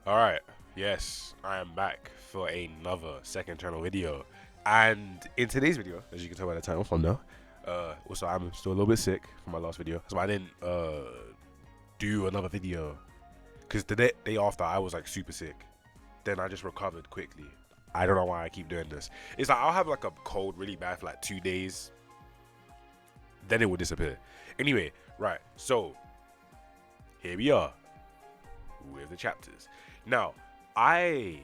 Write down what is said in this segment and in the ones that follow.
Alright, yes, I am back for another second channel video. And in today's video, as you can tell by the title thumbnail, also I'm still a little bit sick from my last video. So I didn't do another video. Because the day after I was like super sick. Then I just recovered quickly. I don't know why I keep doing this. It's like I'll have like a cold really bad for like 2 days. Then it will disappear. Anyway, right, so here we are with the chapters. Now, I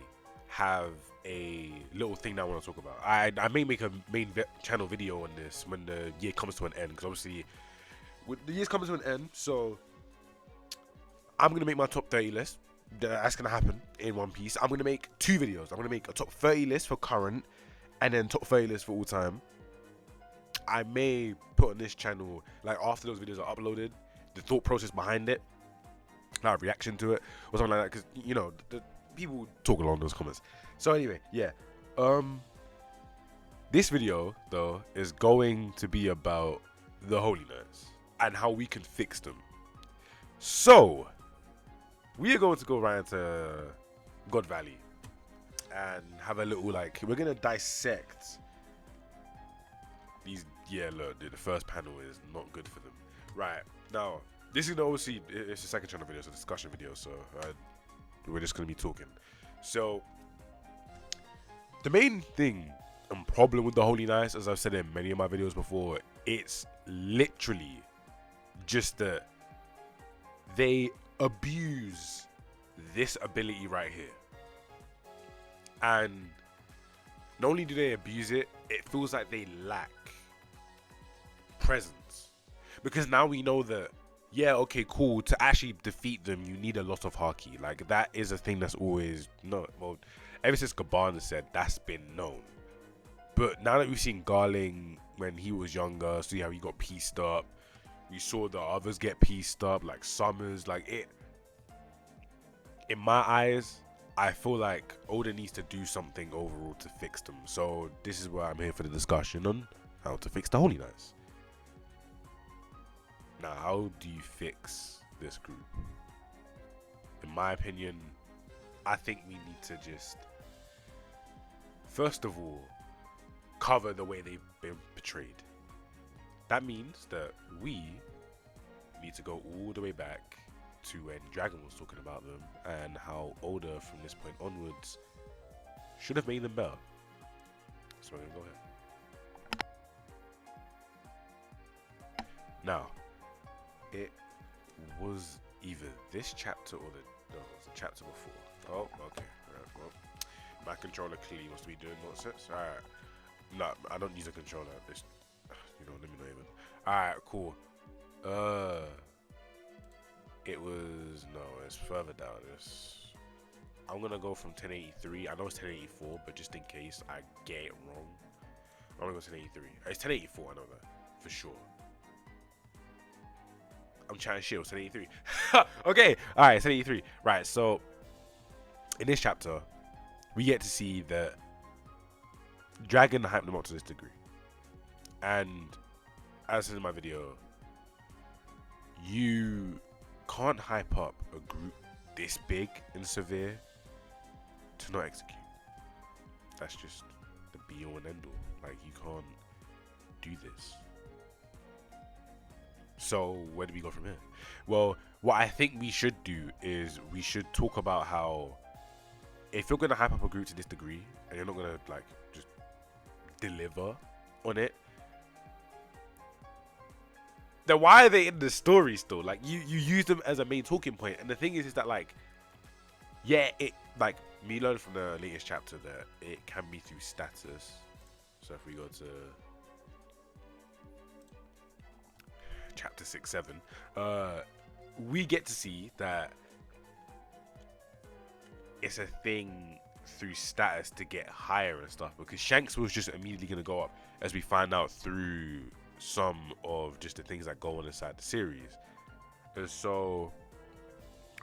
have a little thing that I want to talk about. I may make a main channel video on this when the year comes to an end, because obviously the year's coming to an end, so I'm gonna make my top 30 list. That's gonna happen in One Piece. I'm gonna make 2 videos. I'm gonna make a top 30 list for current, and then top 30 list for all time. I may put on this channel, like after those videos are uploaded, the thought process behind it, like reaction to it or something like that, because you know the people talk along those comments. So anyway, yeah, this video though is going to be about the Holy Knights and how we can fix them. So we are going to go right into God Valley and have a little, like, we're gonna dissect these. Yeah, look, the first panel is not good for them. Right now, this is obviously, it's a second channel video, it's a discussion video, so we're just gonna be talking. So the main thing and problem with the Holy Knights, as I've said in many of my videos before, it's literally just that they abuse this ability right here. And not only do they abuse it, it feels like they lack presence. Because now we know that, yeah, okay, cool, to actually defeat them, you need a lot of haki. Like, that is a thing that's always known. Well, ever since Gabbana said, that's been known. But now that we've seen Garling when he was younger, see how he got pieced up. We saw the others get pieced up, like Summers. Like, it, in my eyes, I feel like Oda needs to do something overall to fix them. So this is where I'm here for the discussion on how to fix the Holy Knights. Now, how do you fix this group? In my opinion, I think we need to just, first of all, cover the way they've been portrayed. That means that we need to go all the way back to when Dragon was talking about them and how Oda, from this point onwards, should have made them better. So we're gonna go ahead. Now, it was either this chapter or no, it was the chapter before. Oh, okay. Right, well, my controller clearly must be doing nonsense. Alright. No, I don't use a controller. It's, you know, let me know even. Alright, cool. It was, no, it's further down. I'm gonna go from 1083. I know it's 1084, but just in case I get it wrong, I'm gonna go 1083. It's 1084, I know that for sure. I'm trying to shit, it was 1083. Okay, alright, 1083. Right, so in this chapter, we get to see that Dragon hyped them up to this degree. And as in my video, you can't hype up a group this big and severe to not execute. That's just the be all and end all. Like, you can't do this. So where do we go from here? Well, what I think we should do is we should talk about how, if you're gonna hype up a group to this degree and you're not gonna like just deliver on it, then why are they in the story still? Like, you use them as a main talking point. And the thing is that, like, yeah, it, like, me learned from the latest chapter that it can be through status. So if we go to chapter 6-7, we get to see that it's a thing through status to get higher and stuff, because Shanks was just immediately going to go up, as we find out through some of just the things that go on inside the series. And so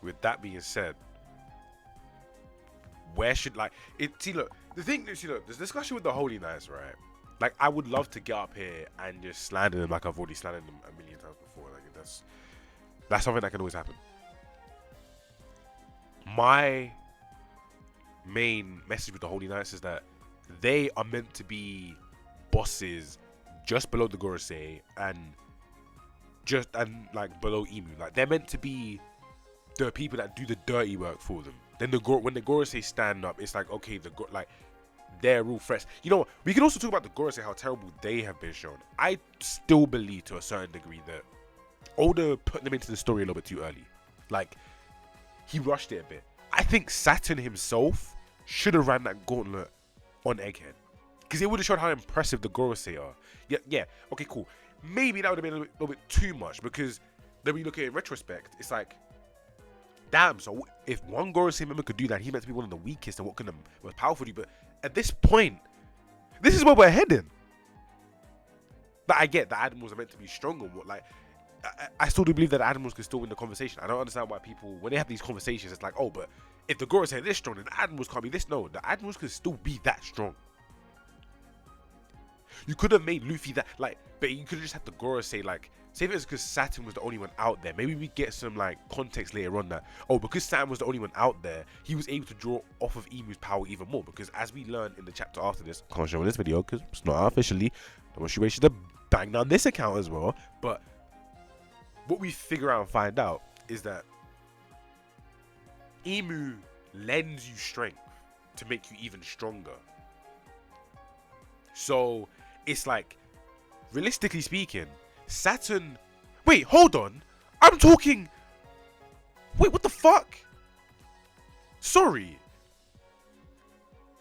with that being said, where should, like, it, see, look, the thing is, look, this discussion with the Holy Knights, right? Like, I would love to get up here and just slander them like I've already slandered them a million times before. Like, that's something that can always happen. My main message with the Holy Knights is that they are meant to be bosses just below the Gorosei and like below Emu. Like they're meant to be the people that do the dirty work for them. Then when the Gorosei stand up, it's like okay, like they're real threats. You know what? We can also talk about the Gorosei, how terrible they have been shown. I still believe to a certain degree that Oda put them into the story a little bit too early. Like he rushed it a bit. I think Saturn himself should have ran that gauntlet on Egghead, because it would have shown how impressive the Gorosei are. Yeah. Okay, cool. Maybe that would have been a little bit too much, because then when you look at it in retrospect, it's like, damn. So if one Gorosei member could do that, he meant to be one of the weakest, and what could the most powerful do? But at this point, this is where we're heading. But I get that Admirals are meant to be stronger. Like, I still do believe that Admirals can still win the conversation. I don't understand why people, when they have these conversations, it's like, oh, but if the Gorosei are this strong, then the Admirals can't be this. No, the Admirals can still be that strong. You could have made Luffy that, like, but you could have just had the Gorosei, like, say if it was because Saturn was the only one out there, maybe we get some, like, context later on that, oh, because Saturn was the only one out there, he was able to draw off of Emu's power even more, because as we learn in the chapter after this, can't show in this video because it's not out officially, don't want you to bang down this account as well, but what we figure out and find out is that Emu lends you strength to make you even stronger. So it's like, realistically speaking, Saturn. Wait, hold on. I'm talking. Wait, what the fuck? Sorry.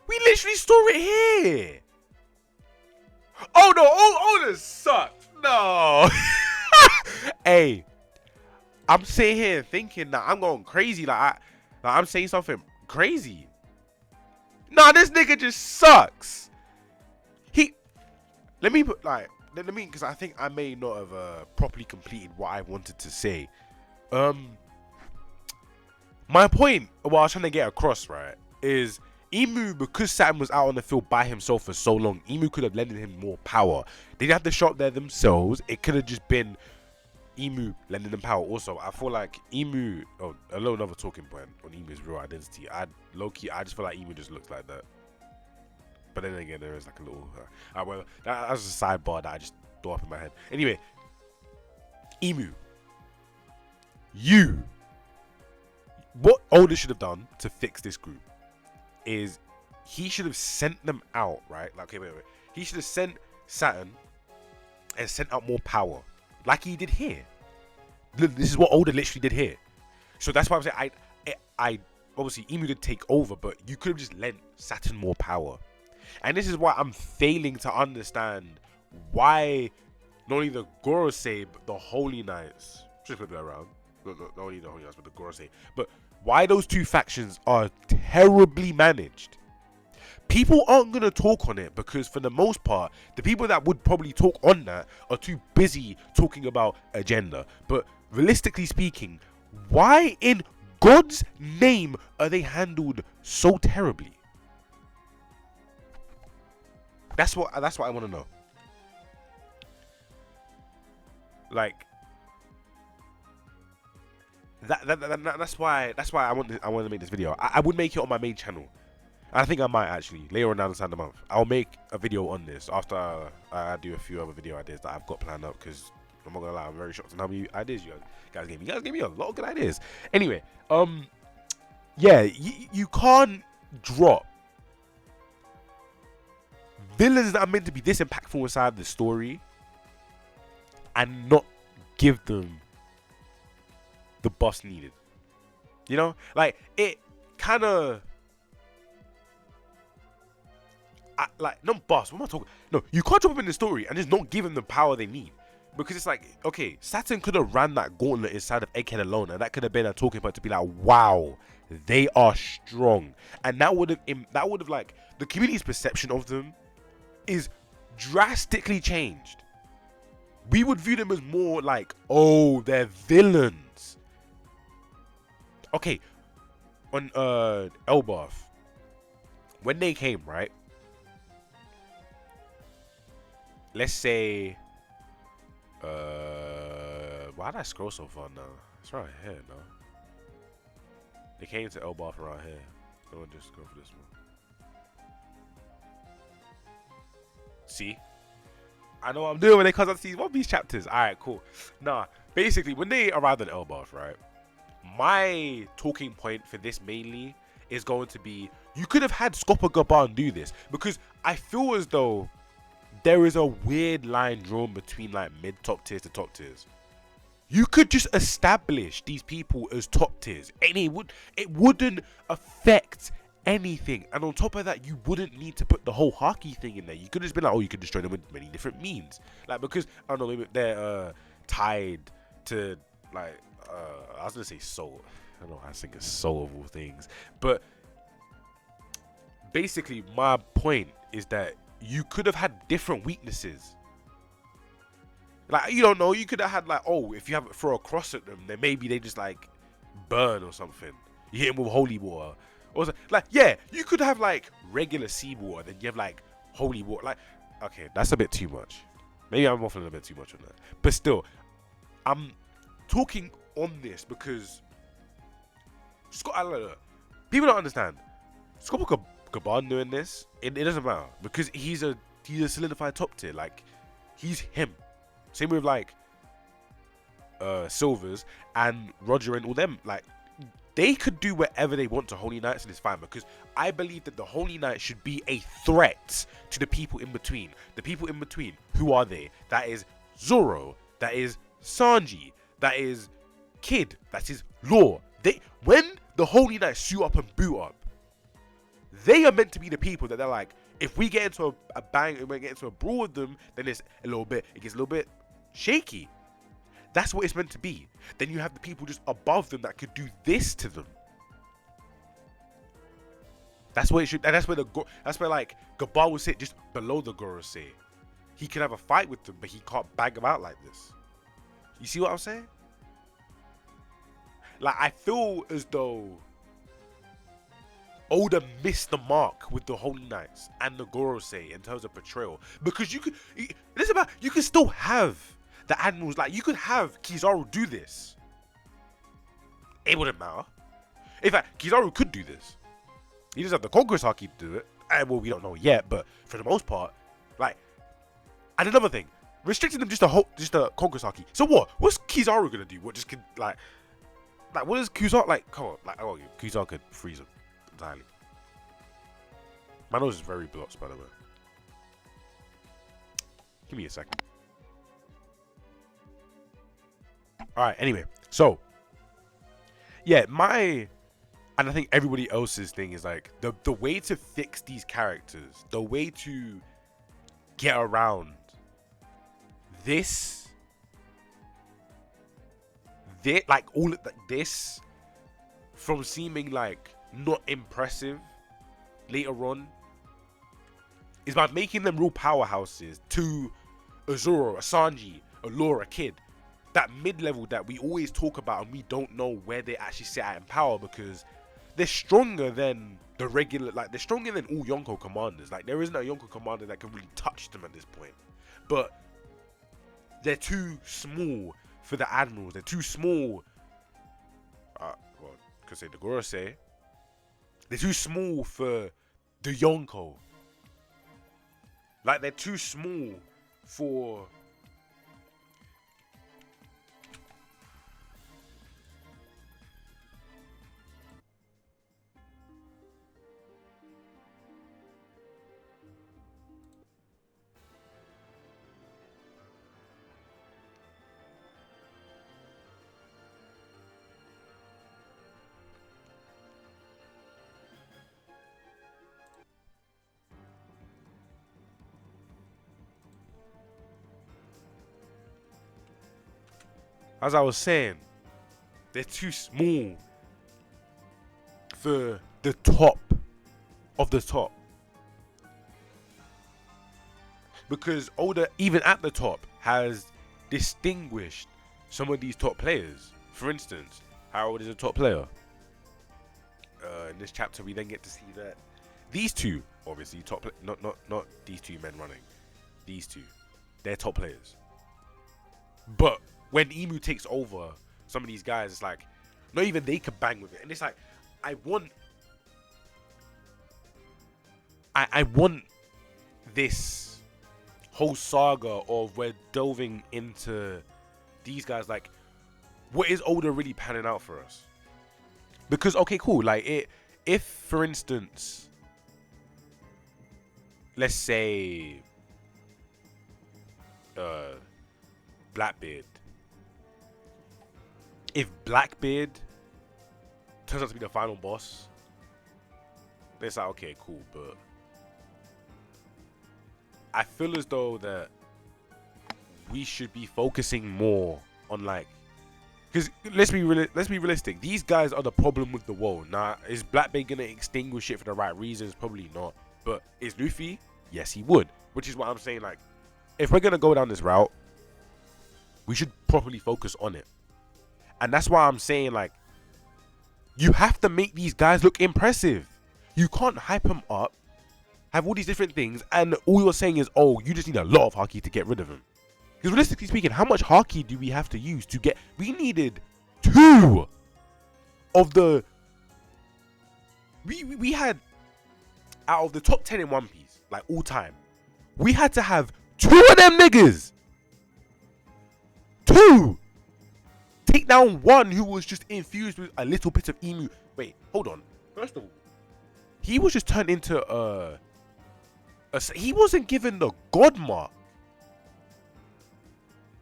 We literally store it here. Oh no, Oda sucked. No. Hey, I'm sitting here thinking that I'm going crazy. Like I'm saying something crazy. Nah, this nigga just sucks. Let me because I think I may not have properly completed what I wanted to say. My point, what I was trying to get across, right, is Emu, because Saturn was out on the field by himself for so long, Emu could have lended him more power. They didn't have to show up there themselves. It could have just been Emu lending them power. Also, I feel like Emu, a little another talking point on Emu's real identity. I just feel like Emu just looks like that. But then again, there is like a little. Well, that's a sidebar that I just threw up in my head. Anyway, Emu, what Oda should have done to fix this group is he should have sent them out, right? Like, okay, wait. He should have sent Saturn and sent out more power, like he did here. This is what Oda literally did here. So that's why I'm saying I obviously Emu did take over, but you could have just lent Saturn more power. And this is why I'm failing to understand why not only the Gorosei but the Holy Knights, just flip it around, not only the Holy Knights but the Gorosei, but why those two factions are terribly managed. People aren't going to talk on it because for the most part, the people that would probably talk on that are too busy talking about agenda. But realistically speaking, why in God's name are they handled so terribly? That's what I want to know. Like that's why I want to make this video. I would make it on my main channel. I think I might actually later on down the month. I'll make a video on this after I do a few other video ideas that I've got planned up, because I'm not gonna lie, I'm very shocked on how many ideas you guys gave me. You guys gave me a lot of good ideas. Anyway, yeah, you can't drop villains that are meant to be this impactful inside the story and not give them the buff needed. You know, like it kind of like not buff. What am I talking? No, you can't drop them in the story and just not give them the power they need, because it's like, okay, Saturn could have ran that gauntlet inside of Egghead alone, and that could have been a talking point to be like, wow, they are strong, and that would have like the community's perception of them is drastically changed. We would view them as more like, oh, they're villains. Okay, on Elbaf, when they came, right? Let's say, why did I scroll so far now? It's right here, no? They came to Elbaf around here. I'll just go for this one. See? I know what I'm doing when it comes to these One Piece chapters. Alright, cool. Nah, basically, when they arrived in Elbaf, right? My talking point for this mainly is going to be, you could have had Scopper Gaban do this, because I feel as though there is a weird line drawn between like mid top tiers to top tiers. You could just establish these people as top tiers, and it wouldn't affect anything. And on top of that, you wouldn't need to put the whole hockey thing in there. You could just be like, oh, you could destroy them with many different means, like, because I don't know, maybe they're tied to like I was gonna say soul. I don't know. I think it's soul of all things, but basically, my point is that you could have had different weaknesses. Like, you don't know, you could have had like, oh, if you have throw a cross at them, then maybe they just like burn or something. You hit them with holy water. Or like, yeah, you could have like regular seawater, then you have like holy water. Like, okay, that's a bit too much. Maybe I'm waffling a bit too much on that. But still, I'm talking on this because people don't understand. Scott Gaban doing this, it doesn't matter, because he's a solidified top tier. Like, he's him. Same with like Silvers and Roger and all them. Like, they could do whatever they want to Holy Knights, and it's fine, because I believe that the Holy Knights should be a threat to the people in between. The people in between, who are they? That is Zoro. That is Sanji. That is Kid. That is Law. When the Holy Knights suit up and boot up, they are meant to be the people that they're like, if we get into a bang, if we get into a brawl with them, then it gets a little bit shaky. That's what it's meant to be. Then you have the people just above them that could do this to them. That's what it should. And that's where like Gabar will sit just below the Gorosei. He can have a fight with them, but he can't bag them out like this. You see what I'm saying? Like, I feel as though Oda missed the mark with the Holy Knights and the Gorosei in terms of portrayal, because you can still have the admirals. Like, you could have Kizaru do this. It wouldn't matter. In fact, Kizaru could do this. He doesn't have the Conqueror's Haki to do it. And, well, we don't know yet, but for the most part, like, and another thing, restricting them just a Conqueror's Haki. So what? What's Kizaru gonna do? What, just could like what is Kizaru like? Come on, like, oh, Kizaru could freeze him entirely. My nose is very blocked, by the way. Give me a second. Alright, anyway. So, yeah, and I think everybody else's thing is like, the way to fix these characters, the way to get around this, like, all of this, from seeming like not impressive later on, is by making them real powerhouses to a Zoro, a Sanji, a Law, a Kid. That mid-level that we always talk about, and we don't know where they actually sit at in power, because they're stronger than the regular, like, they're stronger than all Yonko commanders. Like, there isn't a Yonko commander that can really touch them at this point. But they're too small for the admirals. They're too small. Well, could say the Gorosei. They're too small for the Yonko. Like, they're too small for... As I was saying, they're too small for the top of the top. Because Oda, even at the top, has distinguished some of these top players. For instance, Harold is a top player. In this chapter, we then get to see that these two, obviously, not these two men running. These two, they're top players. But when Emu takes over some of these guys, it's like, not even they can bang with it. And it's like, I want I want this whole saga of we're delving into these guys, like, what is Oda really panning out for us? Because, okay, cool, like, if, for instance, let's say, Blackbeard. If Blackbeard turns out to be the final boss, then it's like, okay, cool, but I feel as though that we should be focusing more on, like, because let's be realistic. These guys are the problem with the world. Now, is Blackbeard gonna extinguish it for the right reasons? Probably not. But is Luffy? Yes, he would. Which is what I'm saying. Like, if we're gonna go down this route, we should properly focus on it. And that's why I'm saying, like, you have to make these guys look impressive. You can't hype them up, have all these different things, and all you're saying is, oh, you just need a lot of haki to get rid of him. Because realistically speaking, how much haki do we have to use to get... We needed 2 of the... We had... Out of the top 10 in One Piece, like, all time, we had to have 2 of them niggas. 2! Take down one who was just infused with a little bit of emu. Wait, hold on. First of all, he was just turned into he wasn't given the God mark.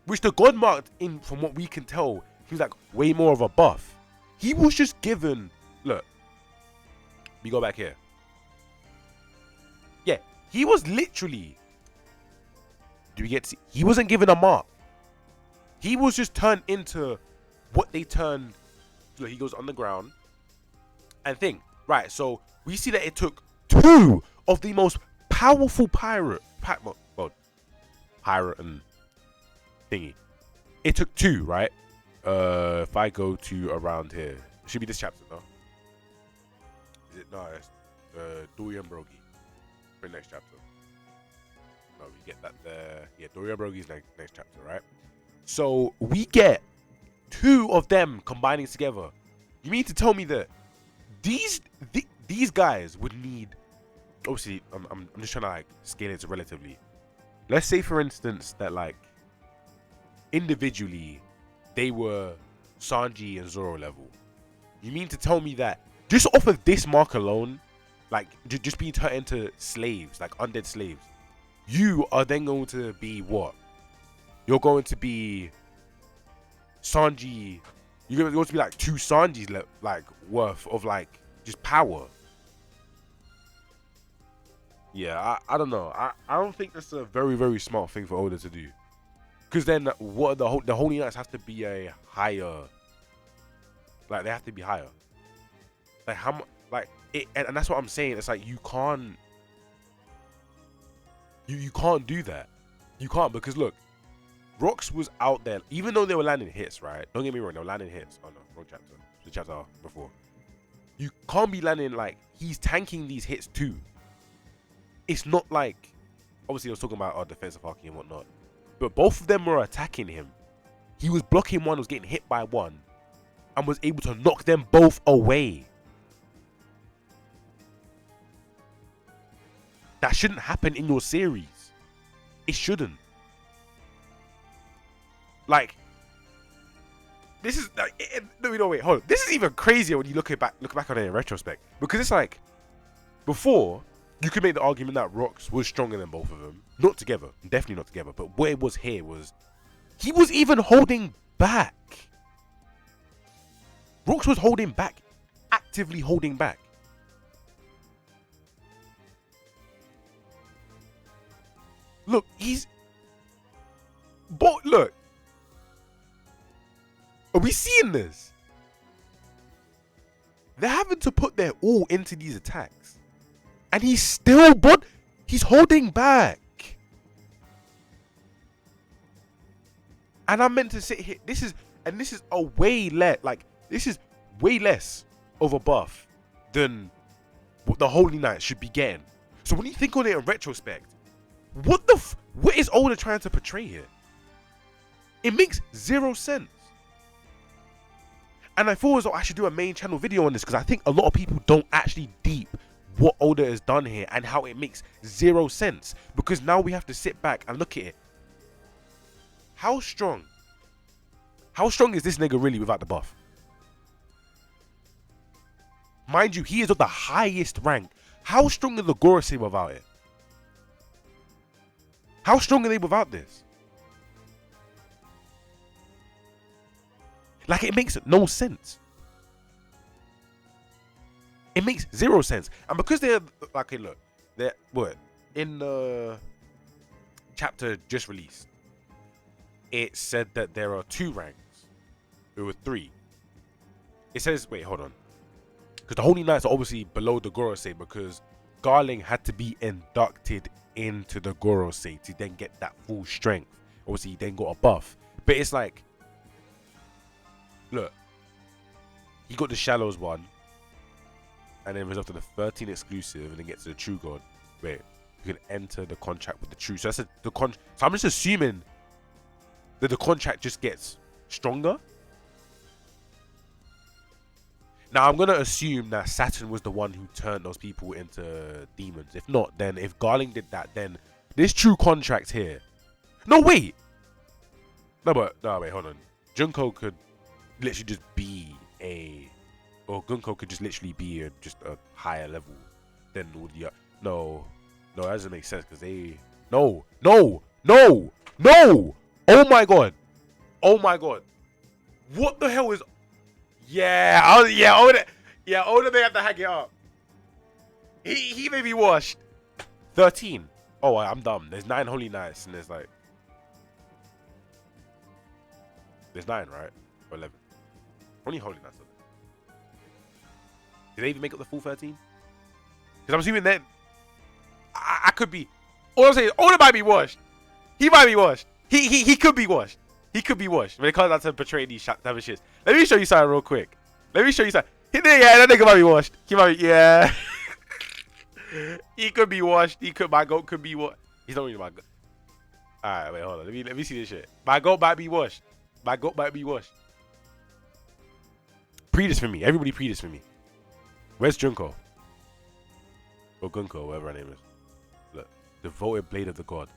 Which the God mark, from what we can tell, he was like way more of a buff. He was just given, look, we go back here. Yeah, he was literally, do we get to see? He wasn't given a mark. He was just turned into what they turned. Look, he goes on the ground and think, right, so we see that it took 2 of the most powerful pirate and thingy. It took 2, right? If I go to around here, it should be this chapter, no? Is it? No, it's Dorian Brogi. For the next chapter. No, we get that there. Yeah, Dorian Brogi's next chapter, right? So we get 2 of them combining together. You mean to tell me that these guys would need? Obviously, I'm just trying to like scale it to relatively. Let's say, for instance, that like individually they were Sanji and Zoro level. You mean to tell me that just off of this mark alone, like just being turned into slaves, like undead slaves, you are then going to be what? You're going to be Sanji. You're going to be like 2 Sanjis like worth of like just power. Yeah, I don't know. I don't think that's a very, very smart thing for Oda to do. Because then what the Holy Knights have to be a higher. Like they have to be higher. Like how much? Like it, and that's what I'm saying. It's like you can't. You can't do that. You can't, because look, Rocks was out there, even though they were landing hits, right? Don't get me wrong, they were landing hits. Oh no, wrong chapter. The chapter before. You can't be landing, like, he's tanking these hits too. It's not like, obviously I was talking about our defensive haki and whatnot, but both of them were attacking him. He was blocking one, was getting hit by one, and was able to knock them both away. That shouldn't happen in your series. It shouldn't. Like, this is like, no, wait, hold on. This is even crazier when you look back on it in retrospect, because it's like, before you could make the argument that Rocks was stronger than both of them, not together, definitely not together. But what it was here was, he was even holding back. Rocks was holding back, actively holding back. Look, but look, are we seeing this? They're having to put their all into these attacks, and he's still, he's holding back. And I'm meant to sit here. This is a way less, like, this is way less of a buff than what the Holy Knight should be getting. So when you think on it in retrospect, what is Oda trying to portray here? It makes 0 sense. And I thought as though I should do a main channel video on this, because I think a lot of people don't actually deep what Oda has done here and how it makes zero sense. Because now we have to sit back and look at it. How strong is this nigga really without the buff? Mind you, he is of the highest rank. How strong are the Gorosei without it? How strong are they without this? Like, it makes no sense. It makes zero sense. And because they're, okay, look, they're, what? In the chapter just released, it said that there are 2 ranks. There were 3. It says, wait, hold on. Because the Holy Knights are obviously below the Gorosei because Garling had to be inducted into the Gorosei to then get that full strength. Obviously, he then got a buff. But it's like, look, he got the Shallows one, and then resolved to the 13 exclusive, and then get to the True God. Wait, you can enter the contract with the True. So that's so I'm just assuming that the contract just gets stronger. Now, I'm going to assume that Saturn was the one who turned those people into demons. If not, then if Garling did that, then this True contract here. No, wait. No, wait, hold on. Junko could literally just be or Gunko could just literally be just a higher level than all the no, that doesn't make sense because they no. Oh my god, what the hell is? Oda may have to hang it up. He may be washed. 13. Oh, I'm dumb. There's 9 Holy Knights and there's 9, right? Or 11. Only Holy Knights. Did they even make up the full 13? Because I'm assuming that I could be. All I'm saying is Oda might be washed. He might be washed. He could be washed. He could be washed when it comes out to portray these type of shits. Let me show you something real quick. Yeah, that nigga might be washed. He might be, yeah. He could be washed. My goat could be washed. He's not really my goat. Alright, wait, hold on. Let me see this shit. My goat might be washed. Pre this for me. Everybody pre this for me. Where's Junko? Or Gunko, whatever her name is. Look. Devoted Blade of the God.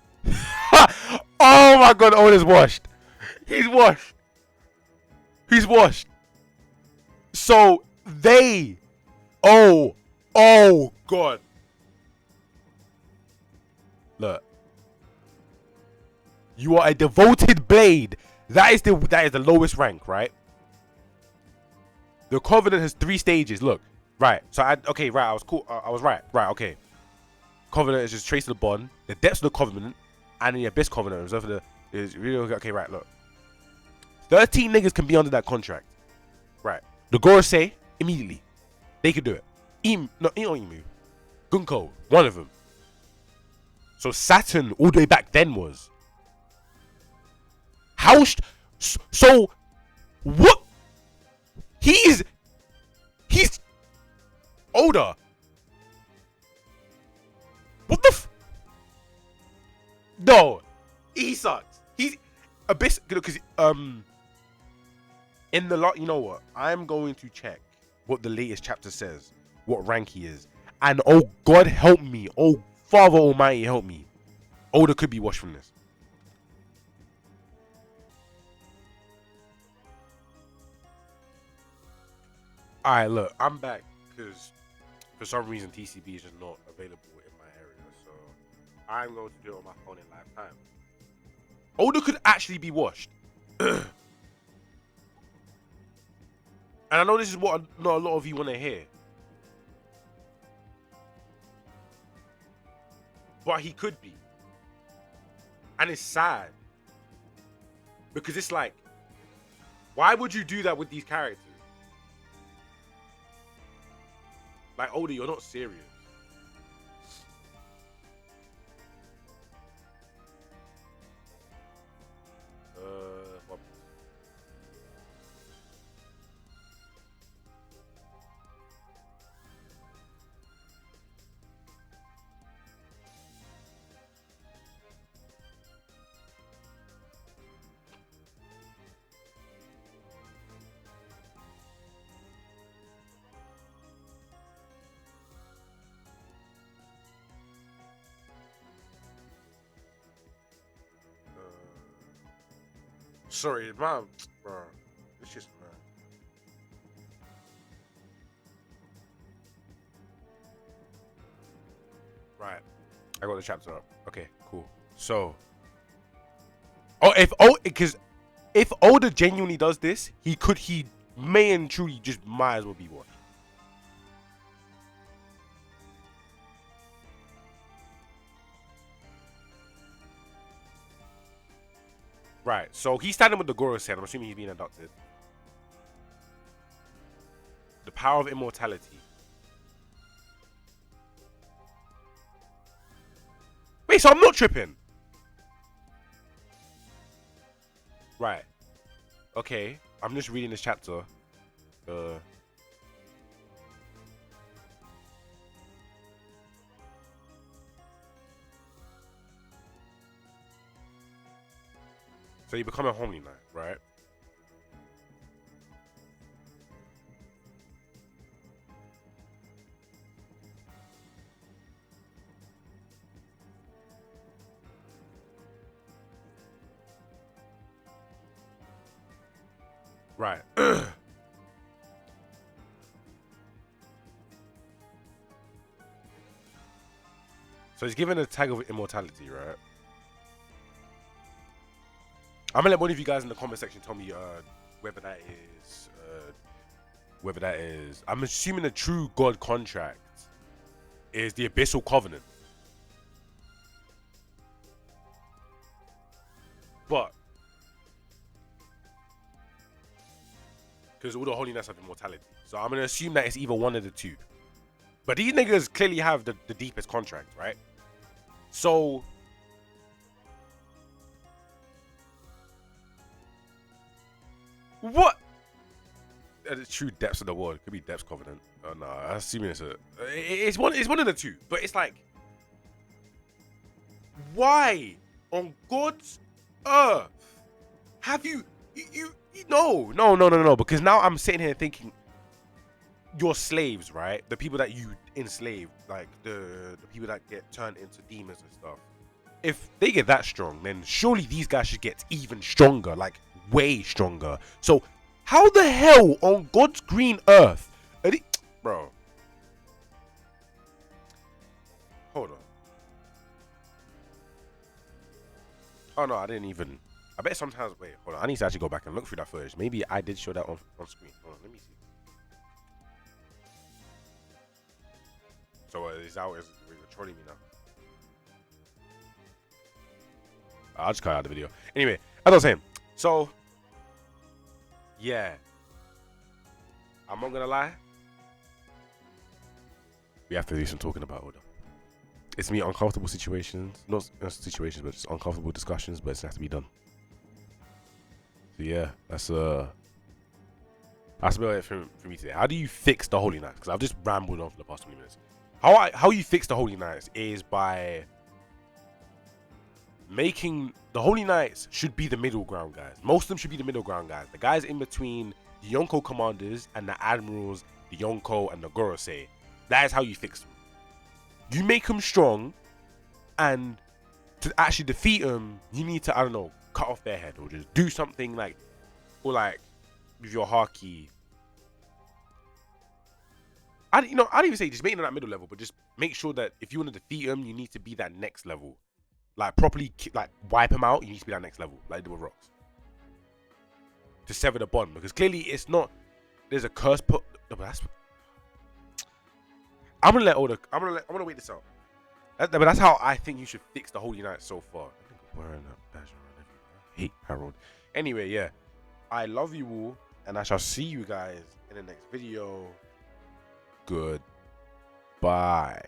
Oh my god, Oda's washed. He's washed. So they oh god. Look. You are a devoted blade. That is the lowest rank, right? The Covenant has 3 stages. Look. Right. So I was cool. I was right. Right, okay. Covenant is just trace of the bond, the depths of the Covenant, and the Abyss Covenant. Is really okay, right, look. 13 niggas can be under that contract. Right. The Gorosei, immediately. They could do it. Not Emu. Gunko, one of them. So Saturn, all the way back then was. So, what? He's Oda. What the No. He sucks. He's Abyss, because in the lot, you know what? I'm going to check what the latest chapter says, what rank he is, and oh God help me, oh Father Almighty help me, Oda could be washed from this. All right, look, I'm back because for some reason TCB is just not available in my area, so I'm going to do it on my phone in live time. Oda could actually be washed. And I know this is what not a lot of you want to hear. But he could be. And it's sad. Because it's like, why would you do that with these characters? Like, Oda, you're not serious. What? Sorry, man, bro. It's just man. Right. I got the chapter up. Okay, cool. So, because if Oda genuinely does this, he may and truly just might as well be one. Right. So he's standing with the Gorosei. I'm assuming he's being abducted. The power of immortality. Wait, so I'm not tripping. Right. Okay. I'm just reading this chapter. So you become a Holy Knight, right? Right. So he's given a tag of immortality, right? I'm gonna let one of you guys in the comment section tell me whether that is I'm assuming the true God contract is the Abyssal Covenant. But because all the Holy Knights have immortality. So I'm gonna assume that it's either one of the two. But these niggas clearly have the deepest contract, right? So what? The true depths of the world could be Depths Covenant. Oh no, I'm assuming it's one of the two. But it's like, why on God's earth have you no, because now I'm sitting here thinking your slaves, right? The people that you enslave, like the people that get turned into demons and stuff. If they get that strong, then surely these guys should get even stronger, like way stronger. So how the hell on God's green earth are they, bro? Hold on. Oh no, I didn't even. I bet sometimes. Wait, hold on. I need to actually go back and look through that footage. Maybe I did show that on screen. Hold on, let me see. So is that is you're trolling me now? I'll just cut out the video. Anyway, as I was saying, so yeah, I'm not gonna lie. We have to do some talking about Oda. It's me uncomfortable situations, not situations, but just uncomfortable discussions. But it's has to be done. So yeah, that's about it for me today. How do you fix the Holy Knights? Because I've just rambled on for the past 20 minutes. How you fix the Holy Knights is by making the Holy Knights should be the middle ground guys. Most of them should be the middle ground guys. The guys in between the Yonko commanders and the admirals, the Yonko and the Gorosei. That is how you fix them. You make them strong, and to actually defeat them, you need to, I don't know, cut off their head or just do something like, or like with your haki. I don't even say just make them that middle level, but just make sure that if you want to defeat them, you need to be that next level. Like properly, like wipe them out. You need to be that next level, like with rocks, to sever the bond. Because clearly, it's not. There's a curse put. No, but that's. I'm gonna gonna wait this out. But that's how I think you should fix the Holy Knight so far. I hate Harold. Anyway, yeah. I love you all, and I shall see you guys in the next video. Goodbye.